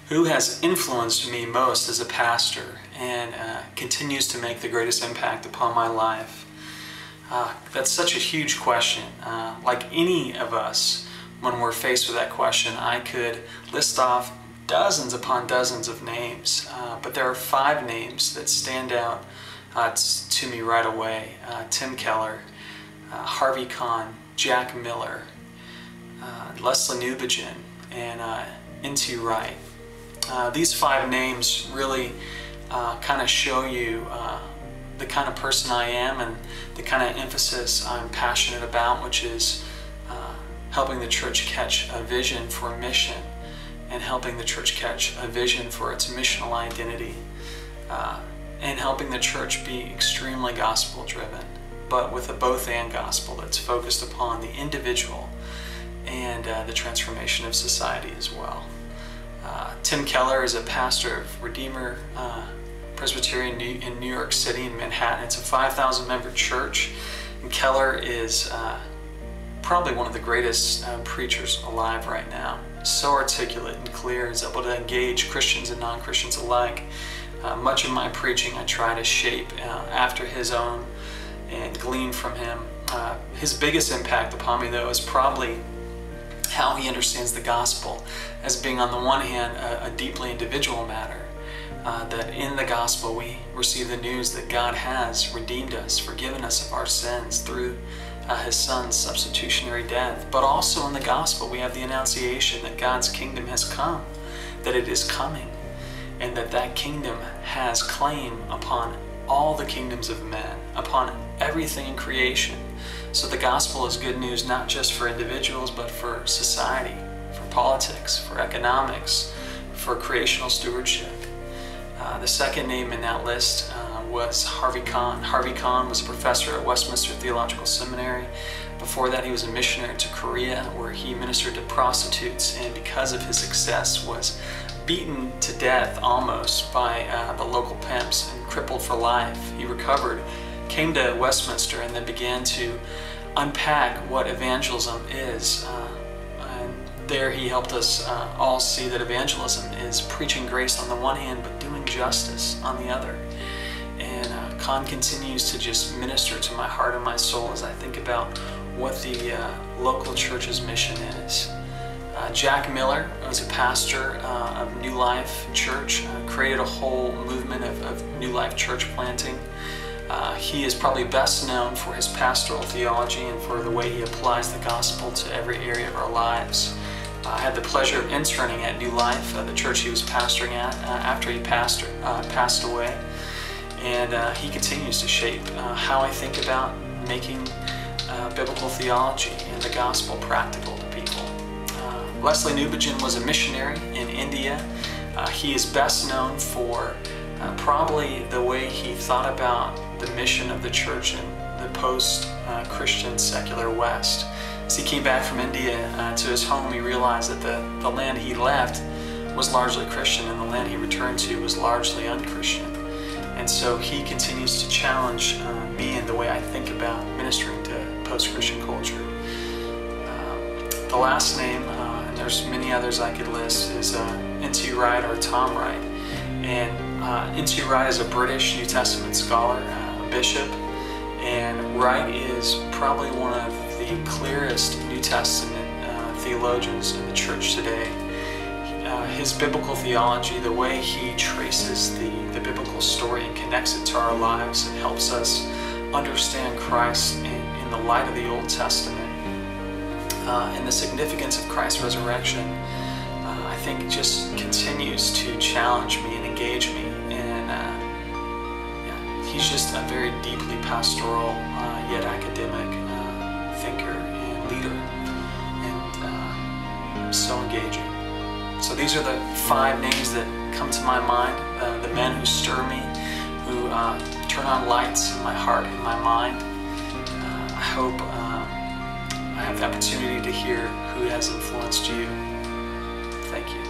Who has influenced me most as a pastor and continues to make the greatest impact upon my life? That's such a huge question. Like any of us, when we're faced with that question, I could list off dozens upon dozens of names, but there are 5 names that stand out to me right away. Tim Keller, Harvey Kahn, Jack Miller, Leslie Newbigin, and N.T. Wright. These 5 names really kind of show you the kind of person I am and the kind of emphasis I'm passionate about, which is helping the church catch a vision for a mission and helping the church catch a vision for its missional identity and helping the church be extremely gospel driven, but with a both-and gospel that's focused upon the individual and the transformation of society as well. Tim Keller is a pastor of Redeemer Presbyterian in New York City in Manhattan. It's a 5,000 member church, and Keller is probably one of the greatest preachers alive right now. So articulate and clear, is able to engage Christians and non-Christians alike. Much of my preaching I try to shape after his own and glean from him. His biggest impact upon me, though, is probably how he understands the gospel as being, on the one hand, a deeply individual matter. That in the gospel we receive the news that God has redeemed us, forgiven us of our sins through His Son's substitutionary death. But also in the gospel we have the annunciation that God's kingdom has come, that it is coming, and that that kingdom has claim upon all the kingdoms of men, upon everything in creation. So the gospel is good news not just for individuals, but for society, for politics, for economics, for creational stewardship. The second name in that list was Harvey Kahn. Harvey Kahn was a professor at Westminster Theological Seminary. Before that, he was a missionary to Korea, where he ministered to prostitutes, and because of his success was beaten to death almost by the local pimps and crippled for life. He recovered, came to Westminster, and then began to unpack what evangelism is. There he helped us all see that evangelism is preaching grace on the one hand, but doing justice on the other. And Kahn continues to just minister to my heart and my soul as I think about what the local church's mission is. Jack Miller was a pastor of New Life Church, created a whole movement of New Life church planting. He is probably best known for his pastoral theology and for the way he applies the gospel to every area of our lives. I had the pleasure of interning at New Life, the church he was pastoring at, after he passed away. And he continues to shape how I think about making biblical theology and the gospel practical to people. Leslie Newbigin was a missionary in India. He is best known for probably the way he thought about the mission of the church in the post-Christian secular West. As he came back from India to his home, he realized that the land he left was largely Christian and the land he returned to was largely unchristian. And so he continues to challenge me in the way I think about ministering to post-Christian culture. The last name, and there's many others I could list, is N.T. Wright or Tom Wright. And N.T. Wright is a British New Testament scholar, a bishop, and Wright is probably one of the clearest New Testament theologians in the church today. His biblical theology, the way he traces the biblical story and connects it to our lives and helps us understand Christ in the light of the Old Testament and the significance of Christ's resurrection, I think just continues to challenge me and engage me. And he's just a very deeply pastoral yet academic thinker and leader, and so engaging. So these are the 5 names that come to my mind, the men who stir me, who turn on lights in my heart and my mind. I hope I have the opportunity to hear who has influenced you. Thank you.